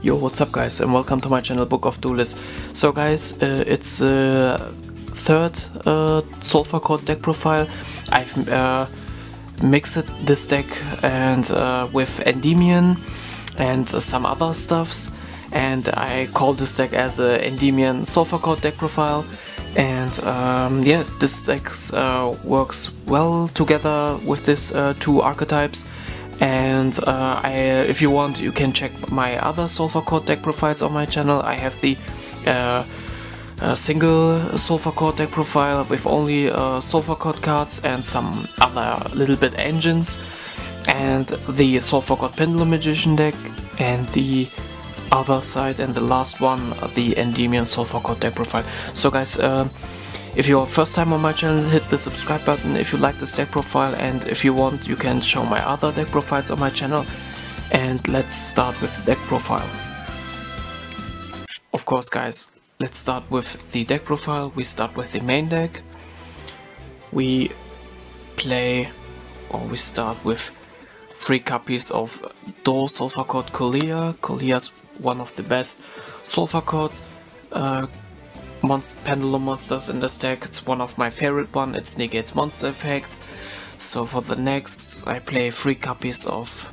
Yo, what's up guys, and welcome to my channel Book of Duelists. So guys, it's third Solfachord deck profile. I've mixed this deck and with Endymion and some other stuffs, and I call this deck as a Endymion Solfachord deck profile. And yeah, this deck works well together with these two archetypes. And if you want, you can check my other Solfachord deck profiles on my channel. I have the single Solfachord deck profile with only Solfachord cards and some other little bit engines, and the Solfachord Pendulum Magician deck, and the other side and the last one, the Endymion Solfachord deck profile. So guys, if you're first time on my channel, hit the subscribe button if you like this deck profile, and if you want, you can show my other deck profiles on my channel. And let's start with the deck profile. Of course guys, let's start with the deck profile. We start with the main deck. We start with 3 copies of Yugioh Solfachord Colia. Colia is one of the best Solfachord Pendulum monsters in this deck. It's one of my favorite one. It negates monster effects. So for the next, I play 3 copies of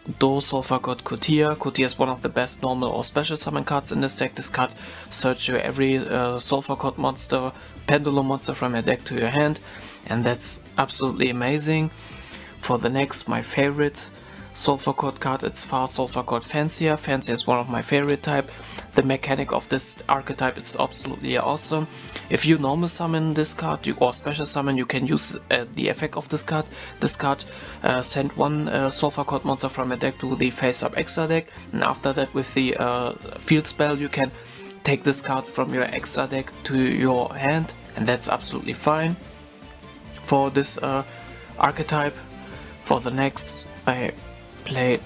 Yugioh Solfachord Cotia. Cotia is one of the best normal or special summon cards in this deck. This card search you every Solfachord monster, Pendulum monster from your deck to your hand, and that's absolutely amazing. For the next, my favorite Solfachord card, it's far Solfachord Fancier. Fancier is one of my favorite type. The mechanic of this archetype is absolutely awesome. If you normal summon this card or special summon, you can use the effect of this card. This card send one Solfachord monster from your deck to the face-up extra deck, and after that with the field spell you can take this card from your extra deck to your hand, and that's absolutely fine for this archetype. For the next, I play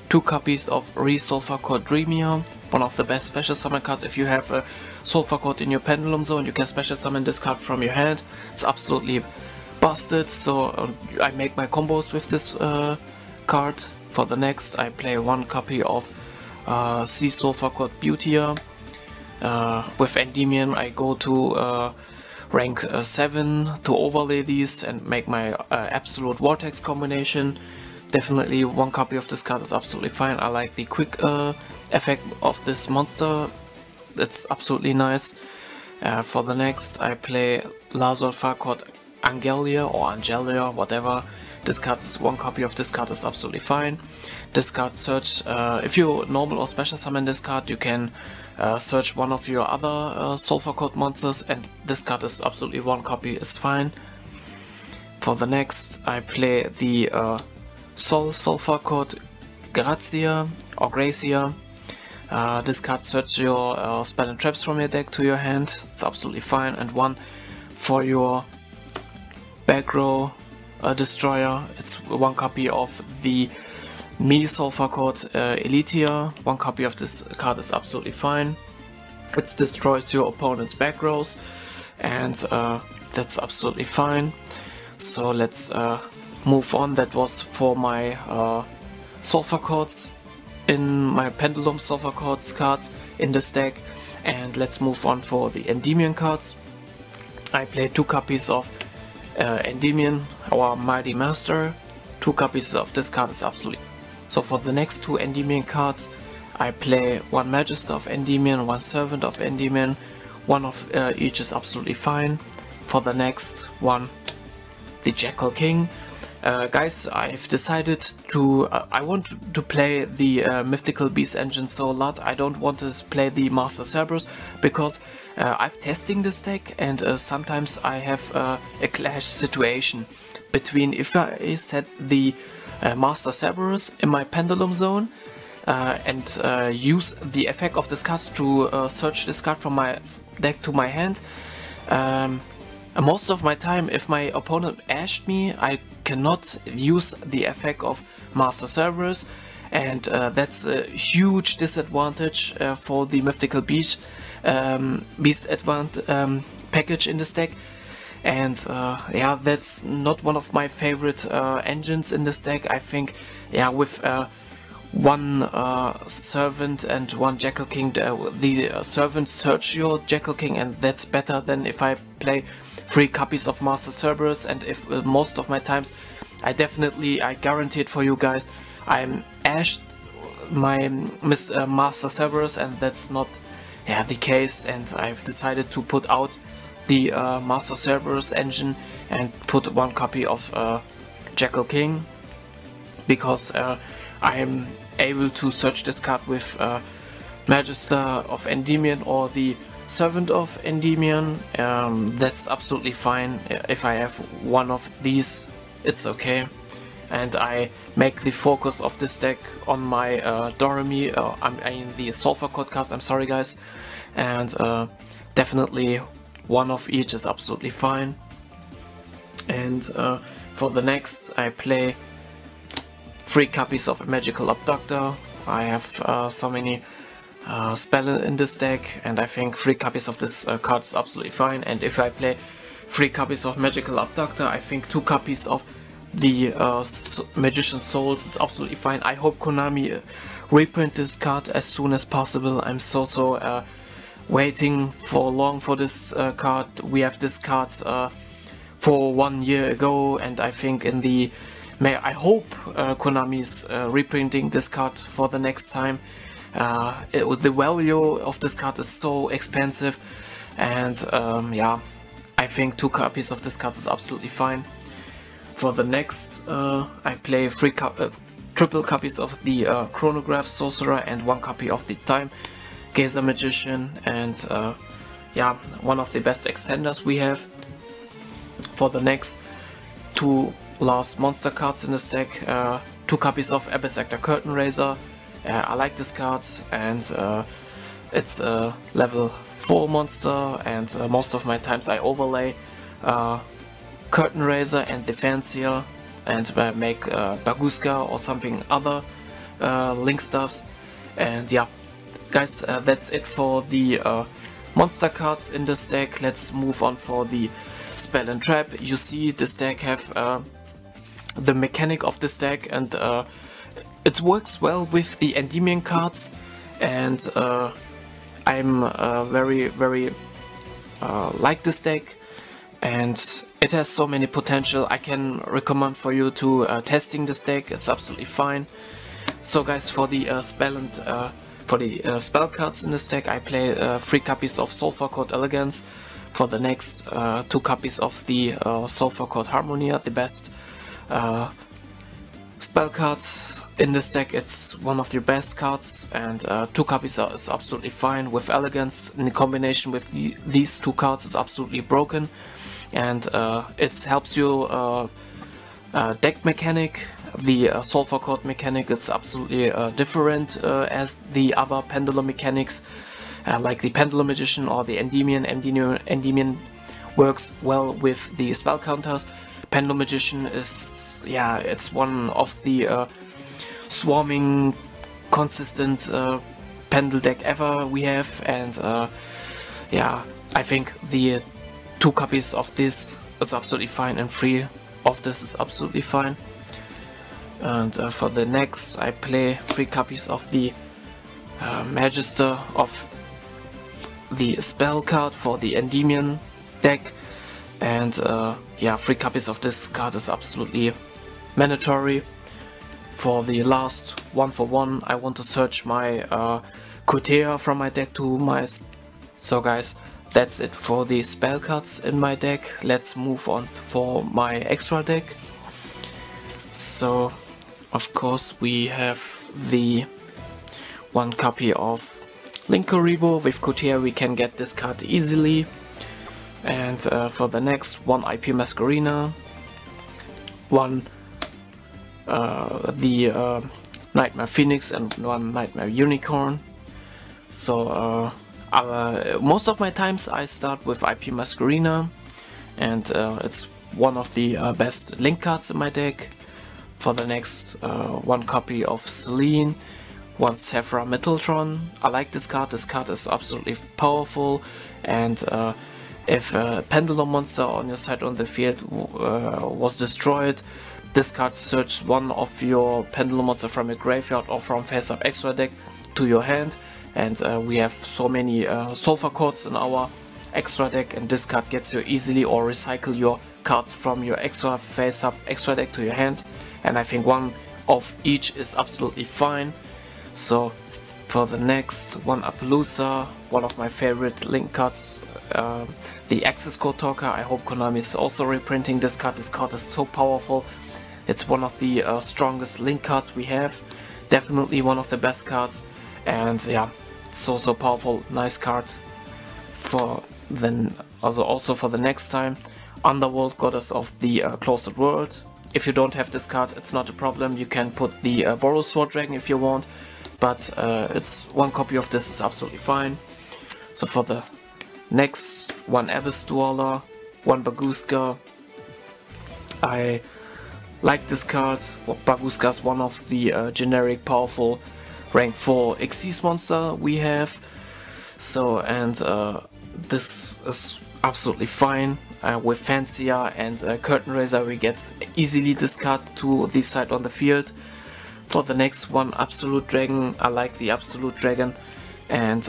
2 copies of Solfachord Dreamier, one of the best special summon cards. If you have a Solfachord in your Pendulum zone, you can special summon this card from your hand. It's absolutely busted, so I make my combos with this card. For the next, I play 1 copy of Sea Solfachord Beautier. With Endymion, I go to rank 7 to overlay these and make my absolute vortex combination. Definitely 1 copy of this card is absolutely fine. I like the quick effect of this monster. That's absolutely nice. For the next, I play Solfachord Angelia or Angelia, whatever. This card is 1 copy of this card is absolutely fine. This card search, if you normal or special summon this card, you can search one of your other Solfachord monsters, and this card is absolutely 1 copy, it's fine. For the next, I play the Solfachord Grazia or Gracia. This card search your spell and traps from your deck to your hand, it's absolutely fine. And 1 for your back row destroyer, it's 1 copy of the Me Solfachord Elitia. 1 copy of this card is absolutely fine. It destroys your opponent's back rows, and that's absolutely fine. So let's move on. That was for my Solfachords in my Pendulum Solfachords cards in this deck, and let's move on for the Endymion cards. I played 2 copies of Endymion, our Mighty Master. 2 copies of this card is absolutely. So for the next 2 Endymion cards, I play 1 Magister of Endymion, 1 Servant of Endymion. 1 of each is absolutely fine. For the next one, the Jackal King. Guys, I've decided to I want to play the Mythical Beast engine so a lot. I don't want to play the Master Cerberus because I've testing this deck, and sometimes I have a clash situation between if I set the Master Cerberus in my Pendulum zone and use the effect of this card to search this card from my deck to my hand. Most of my time, if my opponent ashed me, I cannot use the effect of Master Cerberus, and that's a huge disadvantage for the Mythical Beast package in this deck. And yeah, that's not one of my favorite engines in this deck. I think, yeah, with one Servant and one Jackal King. The Servant search your Jackal King, and that's better than if I play 3 copies of Master Cerberus. And if most of my times, I guarantee it for you guys, I'm ashed my Master Cerberus, and that's not the case. And I've decided to put out the Master Cerberus engine and put 1 copy of Jackal King, because I'm able to search this card with Magister of Endymion or the Servant of Endymion. That's absolutely fine. If I have one of these, it's okay. And I make the focus of this deck on my Doremi, I mean the Solfachord cards, I'm sorry guys. And definitely one of each is absolutely fine. And for the next, I play 3 copies of a Magical Abductor. I have so many spells in this deck, and I think 3 copies of this card is absolutely fine. And if I play 3 copies of Magical Abductor, I think 2 copies of the Magician's Souls is absolutely fine. I hope Konami reprint this card as soon as possible. I'm so waiting for long for this card. We have this card for 1 year ago, and I think in the I hope Konami is reprinting this card for the next time. The value of this card is so expensive, and yeah, I think 2 copies of this card is absolutely fine. For the next, I play 3 triple copies of the Chronograph Sorcerer and 1 copy of the Time Gazer Magician, and yeah, one of the best extenders we have. For the next 2 last monster cards in this deck, 2 copies of Abyss Actor Curtain Raiser. I like this card, and it's a level 4 monster, and most of my times I overlay Curtain Raiser and Defensier and make Baguska or something other link stuffs. And yeah, guys, that's it for the monster cards in this deck. Let's move on for the Spell and Trap. You see this deck have the mechanic of this deck, and it works well with the Endymion cards, and I'm very like this deck, and it has so many potential. I can recommend for you to testing this deck. It's absolutely fine. So guys, for the spell cards in this deck, I play 3 copies of Solfachord Elegance. For the next, 2 copies of the Solfachord Harmonia, the best spell cards in this deck. It's one of the best cards, and 2 copies is absolutely fine. With Elegance in combination with these 2 cards is absolutely broken, and it helps you deck mechanic. The Solfachord mechanic is absolutely different as the other Pendulum mechanics, like the Pendulum Magician or the Endymion. Endymion works well with the spell counters. Pendulum Magician is, yeah, it's one of the swarming, consistent Pendle deck ever we have, and yeah, I think the 2 copies of this is absolutely fine, and 3 of this is absolutely fine. And for the next, I play 3 copies of the Magister of the spell card for the Endymion deck, and yeah, 3 copies of this card is absolutely mandatory. For the last 1-for-1, I want to search my Kotea from my deck to my... So guys, that's it for the spell cards in my deck. Let's move on for my extra deck. So, of course, we have the 1 copy of Linkuriboh. With Kotea we can get this card easily. And for the next, 1 IP Masquerena, 1 the Nightmare Phoenix, and 1 Nightmare Unicorn. So most of my times I start with IP Masquerena, and it's one of the best link cards in my deck. For the next, 1 copy of Selene, 1 Sephra Metaltron. I like this card. This card is absolutely powerful, and if a Pendulum monster on your side on the field was destroyed, discard search one of your Pendulum monster from your graveyard or from face-up extra deck to your hand, and we have so many Solfachords in our extra deck, and this card gets you easily, or recycle your cards from your extra face-up extra deck to your hand, and I think one of each is absolutely fine. So for the next one, Appaloosa, one of my favorite link cards, the Access Code Talker. I hope Konami is also reprinting this card. This card is so powerful. It's one of the strongest link cards we have. Definitely one of the best cards. And yeah, so powerful. Nice card. For then also for the next time, Underworld, Goddess of the Closed World. If you don't have this card, it's not a problem. You can put the Borrow Sword Dragon if you want, but it's one copy of this is absolutely fine. So for the next one, Abyss Dweller, one Baguska. I like this card. Well, Baguska is one of the generic powerful rank 4 Xyz monster we have. So, and this is absolutely fine. With Fancier and Curtain Raiser we get easily this card to the side on the field. For the next one, Absolute Dragon. I like the Absolute Dragon, and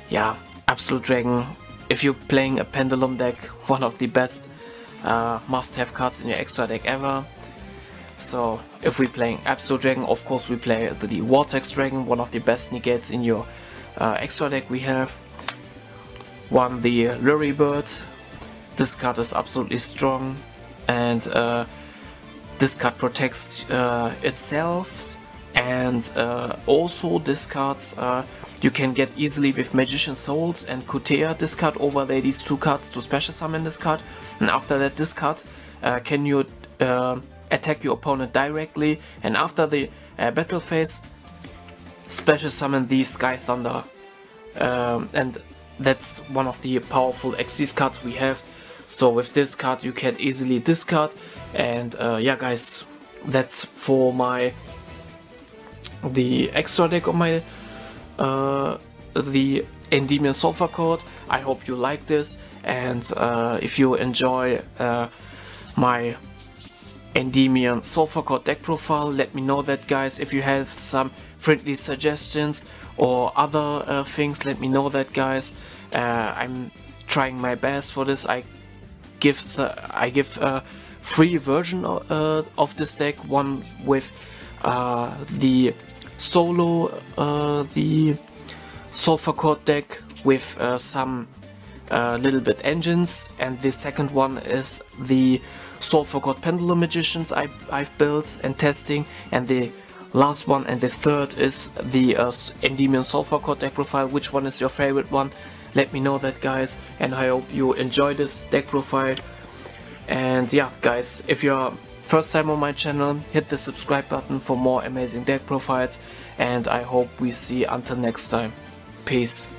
yeah, Absolute Dragon, if you're playing a Pendulum deck, one of the best must-have cards in your extra deck ever. So if we're playing Absolute Dragon, of course we play the Vortex Dragon, one of the best negates in your extra deck we have. One, the Lurie Bird. This card is absolutely strong, and this card protects itself, and also this cards you can get easily with Magician Souls and Kutea. This card overlay these two cards to special summon this card, and after that this card can you attack your opponent directly, and after the battle phase special summon the Sky Thunder, and that's one of the powerful Xyz cards we have. So with this card you can easily discard, and yeah guys, that's for the extra deck of my the Endymion Solfachord. I hope you like this, and if you enjoy my Endymion Solfachord deck profile, let me know that, guys. If you have some friendly suggestions or other things, let me know that, guys. I'm trying my best for this. I give a free version of this deck, one with the solo the Solfachord deck with some little bit engines, and the second one is the Solfachord Pendulum Magicians I've built and testing, and the last one and the third is the Endymion Solfachord deck profile. Which one is your favorite one? Let me know that, guys, and I hope you enjoy this deck profile. And yeah guys, if you're first time on my channel, hit the subscribe button for more amazing deck profiles, and I hope we see until next time. Peace.